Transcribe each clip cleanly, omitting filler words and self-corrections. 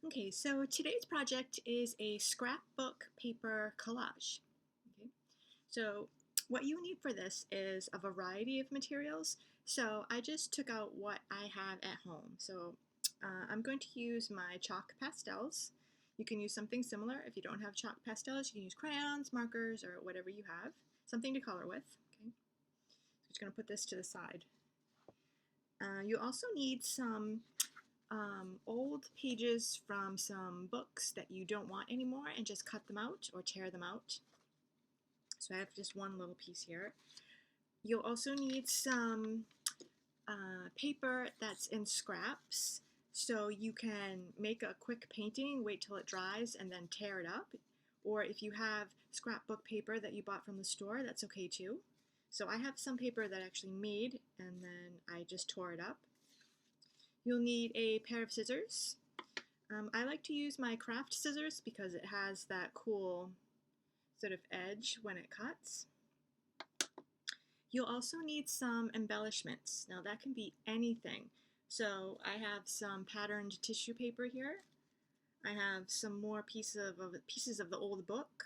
Okay, so today's project is a scrapbook paper collage. Okay, so what you need for this is a variety of materials. So I just took out what I have at home. So I'm going to use my chalk pastels. You can use something similar. If you don't have chalk pastels, you can use crayons, markers, or whatever you have. Something to color with. Okay, so I'm just going to put this to the side. You also need some old pages from some books that you don't want anymore and just cut them out or tear them out. So I have just one little piece here. You'll also need some paper that's in scraps, so you can make a quick painting, wait till it dries, and then tear it up. Or if you have scrapbook paper that you bought from the store, that's okay too. So I have some paper that I actually made and then I just tore it up. You'll need a pair of scissors. I like to use my craft scissors because it has that cool sort of edge when it cuts. You'll also need some embellishments. Now that can be anything. So I have some patterned tissue paper here. I have some more pieces of the old book.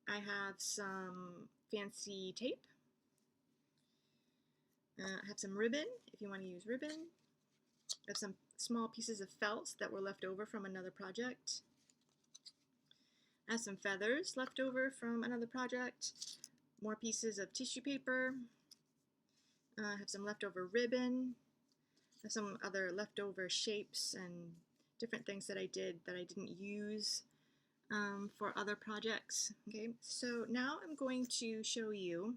I have some fancy tape. I have some ribbon if you want to use ribbon. I have some small pieces of felt that were left over from another project. I have some feathers left over from another project. More pieces of tissue paper. I have some leftover ribbon. I have some other leftover shapes and different things that I did that I didn't use for other projects. Okay, so now I'm going to show you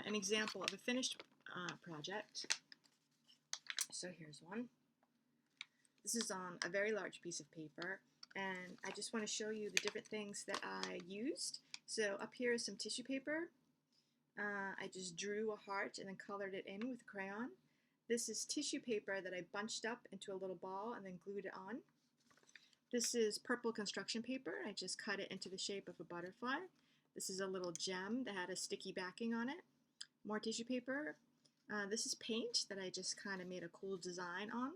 an example of a finished project. So here's one. This is on a very large piece of paper, and I just want to show you the different things that I used. So up here is some tissue paper. I just drew a heart and then colored it in with a crayon. This is tissue paper that I bunched up into a little ball and then glued it on. This is purple construction paper. I just cut it into the shape of a butterfly. This is a little gem that had a sticky backing on it. More tissue paper. This is paint that I just kind of made a cool design on.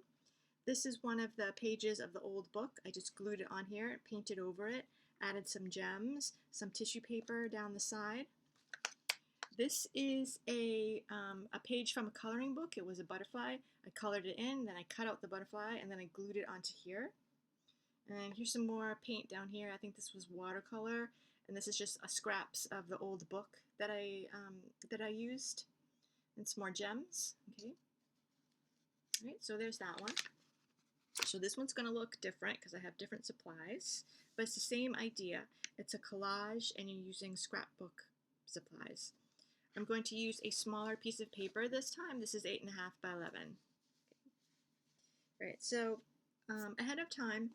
This is one of the pages of the old book. I just glued it on here, painted over it, added some gems, some tissue paper down the side. This is a page from a coloring book. It was a butterfly. I colored it in, then I cut out the butterfly, and then I glued it onto here. And here's some more paint down here. I think this was watercolor, and this is just scraps of the old book that I used, and some more gems. Okay. All right, so there's that one. So this one's going to look different because I have different supplies, but it's the same idea. It's a collage, and you're using scrapbook supplies. I'm going to use a smaller piece of paper this time. This is 8.5 by 11. All right, so ahead of time,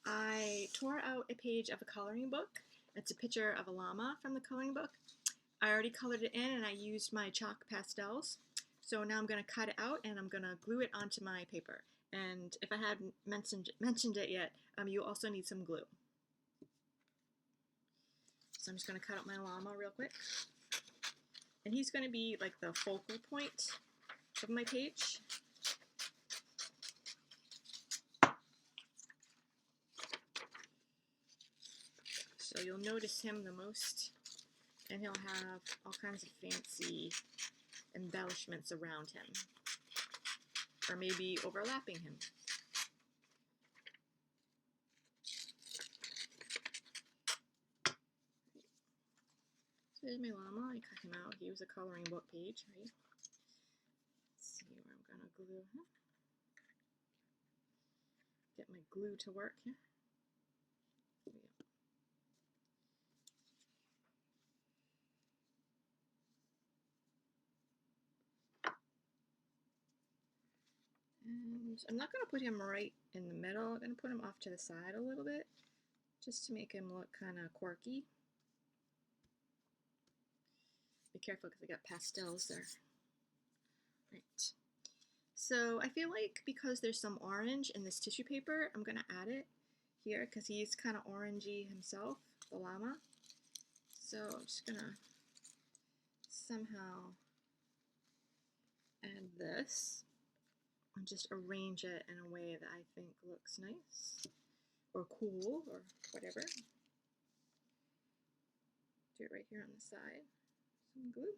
I tore out a page of a coloring book. It's a picture of a llama from the coloring book. I already colored it in and I used my chalk pastels. So now I'm going to cut it out and I'm going to glue it onto my paper. And if I hadn't mentioned it yet, you also need some glue. So I'm just going to cut out my llama real quick. And he's going to be like the focal point of my page. So you'll notice him the most, and he'll have all kinds of fancy embellishments around him, or maybe overlapping him. So there's my llama. I cut him out. He was a coloring book page, right? Let's see where I'm gonna glue him. Get my glue to work here. There we go. And I'm not going to put him right in the middle. I'm going to put him off to the side a little bit, just to make him look kind of quirky. Be careful because I got pastels there. Right. So I feel like because there's some orange in this tissue paper, I'm going to add it here because he's kind of orangey himself, the llama. So I'm just going to somehow add this. and just arrange it in a way that I think looks nice or cool or whatever. Do it right here on the side. Some glue.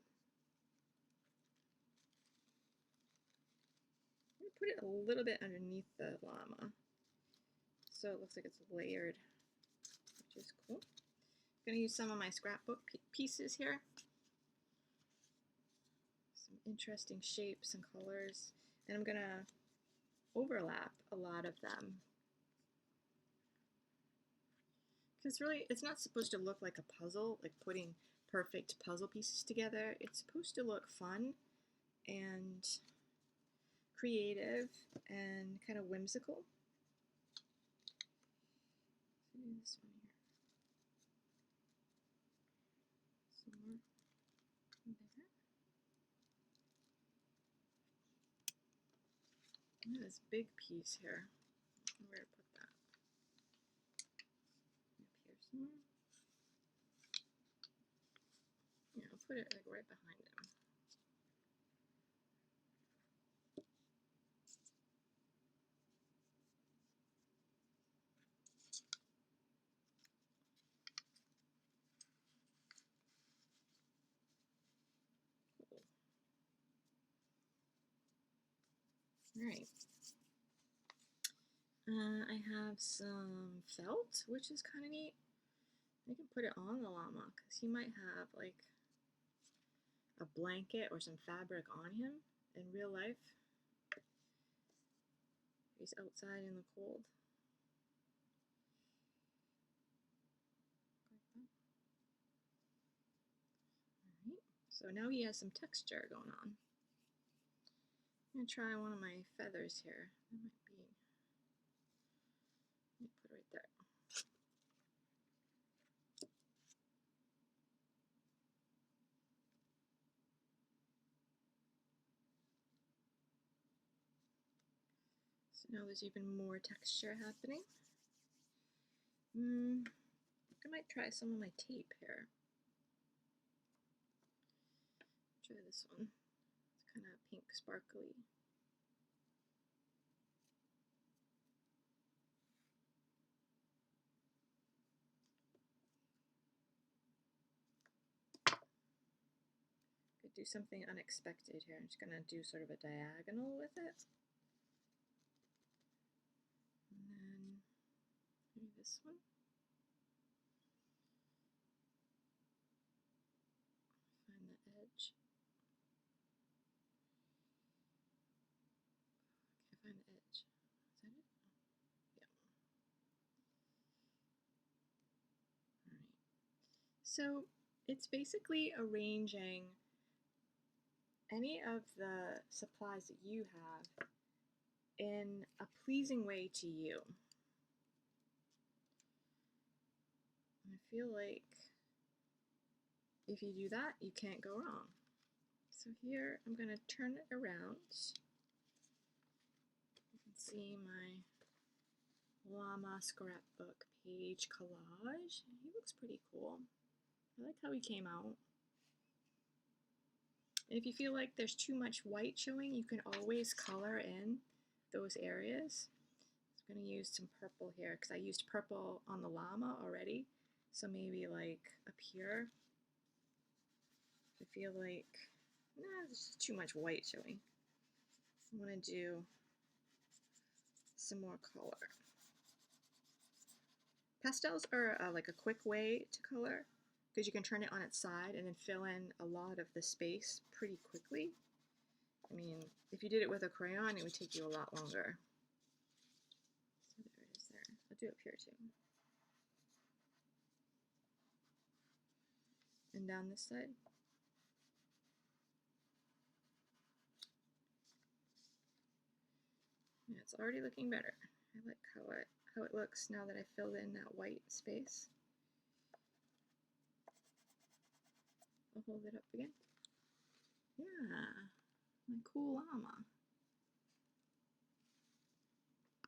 I'm gonna put it a little bit underneath the llama so it looks like it's layered, which is cool. I'm gonna use some of my scrapbook pieces here. Some interesting shapes and colors, and I'm gonna overlap a lot of them. Because really, it's not supposed to look like a puzzle, like putting perfect puzzle pieces together. It's supposed to look fun and creative and kind of whimsical. So do this one here. Some more there. Look at this big piece here. I don't know where to put that. Up here somewhere. Yeah, I'll put it like right behind him. Cool. All right. I have some felt, which is kind of neat. I can put it on the llama because he might have like a blanket or some fabric on him in real life. He's outside in the cold. Alright, so now he has some texture going on. I'm going to try one of my feathers here. That might be, let me put it right there. So now there's even more texture happening. I might try some of my tape here. Try this one. It's kind of pink sparkly. Could do something unexpected here. I'm just going to do sort of a diagonal with it. And then maybe this one. Find the edge. Can't find the edge. Is that it? Yeah. Alright. So it's basically arranging any of the supplies that you have in a pleasing way to you. And I feel like if you do that, you can't go wrong. So here I'm going to turn it around. You can see my llama scrapbook page collage. He looks pretty cool. I like how he came out. And if you feel like there's too much white showing, you can always color in those areas. I'm going to use some purple here because I used purple on the llama already. So maybe like up here, I feel like, there's just too much white showing. I want to do some more color. Pastels are like a quick way to color because you can turn it on its side and then fill in a lot of the space pretty quickly. I mean, if you did it with a crayon, it would take you a lot longer. So there it is there. I'll do it up here too. And down this side. Yeah, it's already looking better. I like how it looks now that I filled in that white space. I'll hold it up again. Yeah, my cool llama.